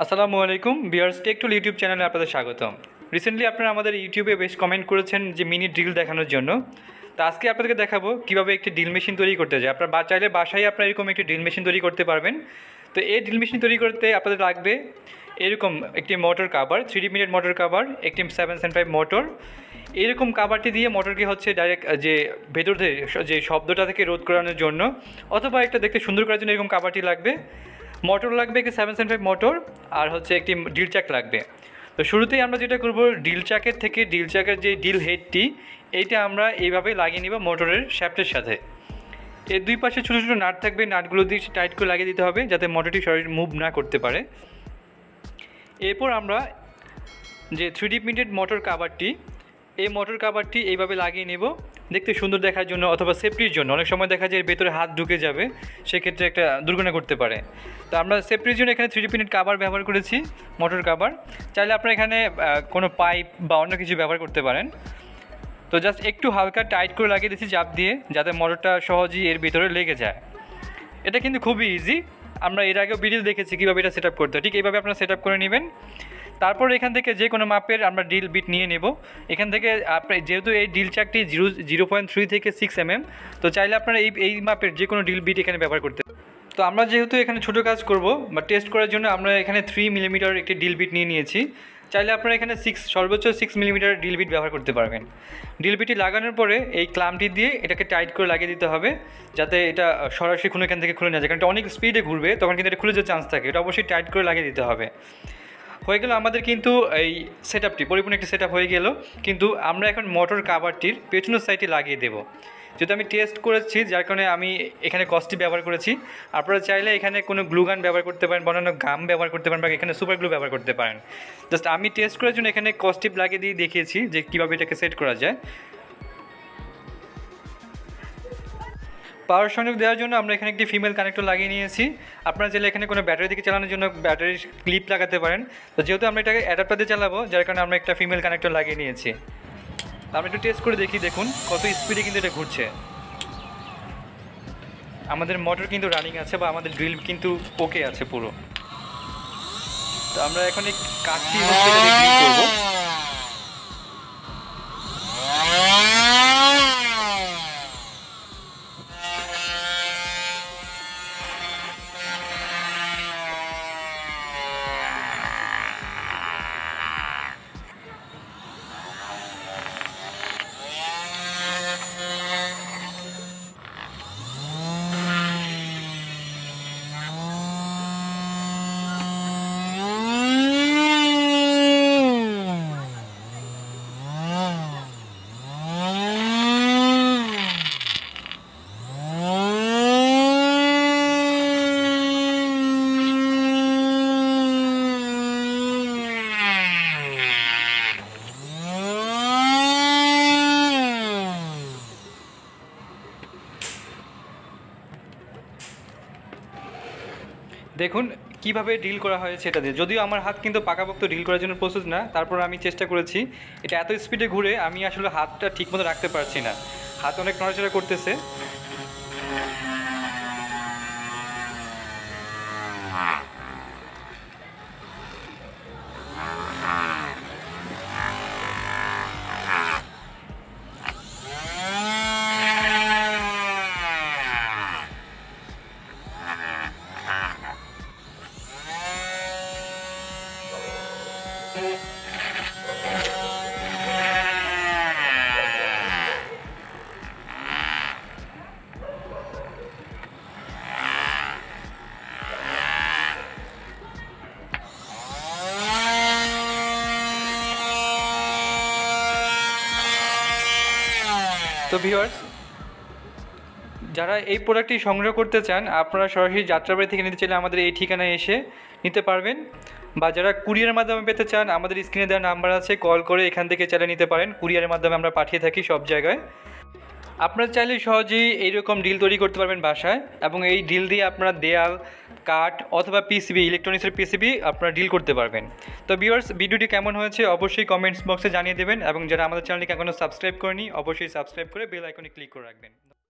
আসসালামু আলাইকুম viewers, take টুল YouTube চ্যানেলে আপনাদের স্বাগতম। রিসেন্টলি আপনারা আমাদের ইউটিউবে বেশ কমেন্ট করেছেন যে মিনি ড্রিল দেখানোর জন্য। তো আজকে আপনাদেরকে দেখাবো কীভাবে একটি ড্রিল মেশিন তৈরি করতে যায়। আপনার চাইলে বাসায় আপনারা এরকম একটি ড্রিল মেশিন তৈরি করতে পারবেন। তো এই ড্রিল মেশিন তৈরি করতে আপনাদের লাগবে এরকম একটি motor cover, 3D printed motor cover, একটি 775 মোটর। এইরকম কাভারটি দিয়ে মোটরকে হচ্ছে ডাইরেক্ট যে ভেতর থেকে যে শব্দটা থেকে রোধ করানোর জন্য, অথবা একটা দেখতে সুন্দর করার জন্য এরকম কাভারটি লাগবে। মোটর লাগবে একটি 775 মোটর, আর হচ্ছে একটি ড্রিল চাক লাগবে। তো শুরুতেই আমরা যেটা করব, ড্রিল চাকের থেকে ড্রিল চাকের যে ড্রিল হেডটি এইটা আমরা এইভাবে লাগিয়ে নিব মোটরের শ্যাফটের সাথে। এর দুই পাশে ছোটো ছোটো নাট থাকবে, নাটগুলো দিয়ে টাইট করে লাগিয়ে দিতে হবে যাতে মোটরটি শরীর মুভ না করতে পারে। এরপর আমরা যে 3D প্রিন্টেড মোটর কাভারটি, এই মোটর কাভারটি এইভাবে লাগিয়ে নেব দেখতে সুন্দর দেখার জন্য, অথবা সেফটির জন্য। অনেক সময় দেখা যায় এর ভেতরে হাত ঢুকে যাবে, সেক্ষেত্রে একটা দুর্ঘটনা করতে পারে। তো আমরা সেফটির জন্য এখানে 3D প্রিন্টেড কাভার ব্যবহার করেছি, মোটর কাভার। চাইলে আপনারা এখানে কোনো পাইপ বা অন্য কিছু ব্যবহার করতে পারেন। তো জাস্ট একটু হালকা টাইট করে লাগিয়ে দিচ্ছি চাপ দিয়ে, যাতে মোটরটা সহজেই এর ভিতরে লেগে যায়। এটা কিন্তু খুবই ইজি, আমরা এর আগেও ভিডিও দেখেছি কীভাবে এটা সেট আপ করতে হয়। ঠিক এইভাবে আপনারা সেট আপ করে নেবেন। তারপর এখান থেকে যে কোনো মাপের আমরা ড্রিল বিট নিয়ে নেব। এখান থেকে যেহেতু এই ড্রিল চাকটি 0.3 থেকে 6 mm, তো চাইলে আপনারা এই মাপের যে কোনো ড্রিল বিট এখানে ব্যবহার করতে। তো আমরা যেহেতু এখানে ছোটো কাজ করব বা টেস্ট করার জন্য আমরা এখানে 3 mm একটি ড্রিল বিট নিয়ে নিয়েছি। চাইলে আপনারা এখানে সর্বোচ্চ 6 mm ড্রিল বিট ব্যবহার করতে পারবেন। ড্রিল বিটটি লাগানোর পরে এই ক্লাম্পটি দিয়ে এটাকে টাইট করে লাগিয়ে দিতে হবে, যাতে এটা সরাসরি কোনো এখান থেকে খুলে না যায়, কারণ এটা অনেক স্পিডে ঘুরবে, তখন কিন্তু এটা খুলে যাওয়ার চান্স থাকে। এটা অবশ্যই টাইট করে লাগিয়ে দিতে হবে। হয়ে গেল আমাদের কিন্তু এই সেট আপটি, পরিপূর্ণ একটি সেট আপ হয়ে গেল। কিন্তু আমরা এখন মোটর কাভারটির পেছনের সাইডে লাগিয়ে দেবো। যেহেতু আমি টেস্ট করেছি, যার কারণে আমি এখানে কস্টিপ ব্যবহার করেছি। আপনারা চাইলে এখানে কোনো গ্লুগান ব্যবহার করতে পারেন, অন্যান্য গাম ব্যবহার করতে পারেন, বা এখানে সুপার গ্লু ব্যবহার করতে পারেন। জাস্ট আমি টেস্ট করার জন্য এখানে কস্টিপ লাগিয়ে দিয়ে দেখিয়েছি যে কীভাবে এটাকে সেট করা যায়। পাওয়ার সংযোগ দেওয়ার জন্য আমরা এখানে একটি ফিমেল কানেক্টর লাগিয়ে নিয়েছি। আপনারা চাইলে এখানে কোনো ব্যাটারি দিকে চালানোর জন্য ব্যাটারির ক্লিপ লাগাতে পারেন। তো যেহেতু আমরা এটাকে অ্যাডাপ্টার দিয়ে চালাবো, যার কারণে আমরা একটা ফিমেল কানেক্টর লাগিয়ে নিয়েছি। আমরা একটু টেস্ট করে দেখি, দেখুন কত স্পিডে কিন্তু এটা ঘুরছে। আমাদের মোটর কিন্তু রানিং আছে, বা আমাদের ড্রিল কিন্তু ওকে আছে পুরো। তো আমরা এখন এই কাঠটি হচ্ছে ড্রিল করবো। দেখুন কিভাবে ড্রিল করা হয়েছে এটা দিয়ে। যদিও আমার হাত কিন্তু পাকাপোক্ত ড্রিল করার জন্য প্রস্তুত না, তারপর আমি চেষ্টা করেছি। এটা এত স্পিডে ঘুরে আমি আসলে হাতটা ঠিকমতো রাখতে পারছি না, হাত অনেক নড়াচড়া করতেছে। তো ভিউয়ার্স, যারা এই প্রোডাক্টটি সংগ্রহ করতে চান, আপনারা সরাসরি যাত্রাবাড়ি থেকে নিতে চাইলে আমাদের এই ঠিকানায় এসে নিতে পারবেন, বা যারা কুরিয়ারের মাধ্যমে পেতে চান, আমাদের স্ক্রিনে দেওয়া নাম্বার আছে, কল করে এখান থেকে চালিয়ে নিতে পারেন। কুরিয়ারের মাধ্যমে আমরা পাঠিয়ে থাকি সব জায়গায়। আপনারা চাইলে সহজেই এইরকম ড্রিল তৈরি করতে পারবেন বাসায়, এবং এই ড্রিল দিয়ে আপনারা দেয়াল, কাঠ অথবা পিসিবি, ইলেকট্রনিক্সের পিসিবি আপনারা ড্রিল করতে পারবেন। তো ভিউয়ার্স, ভিডিওটি কেমন হয়েছে অবশ্যই কমেন্টস বক্সে জানিয়ে দেবেন, এবং যারা আমাদের চ্যানেলটিকে এখনও সাবস্ক্রাইব করেনি অবশ্যই সাবস্ক্রাইব করে বেল আইকনে ক্লিক করে রাখবেন।